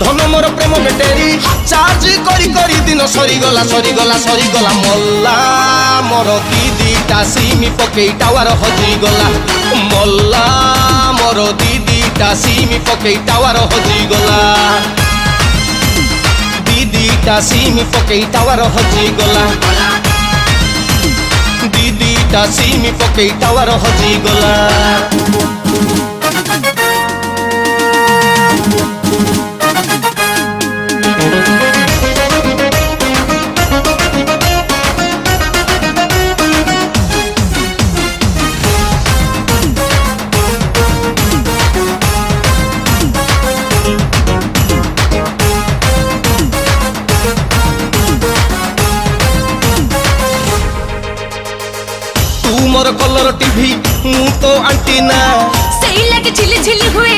धन मोर प्रेम बेटेरी चार्ज करी करी दिन सरीगला सरीगला सरीगला मल्ला मोर दीदीटा सिमी पकई टावर हजिगला मल्ला मोर दीदीटा सिमी पकई टावर हजिगला दीदीटा सिमी पकई टावर हजिगला दीदीटा सिमी पकई टावर हजिगला मोर कलर टीवी मु तो आंटीना सही लगे झिली झिली हुए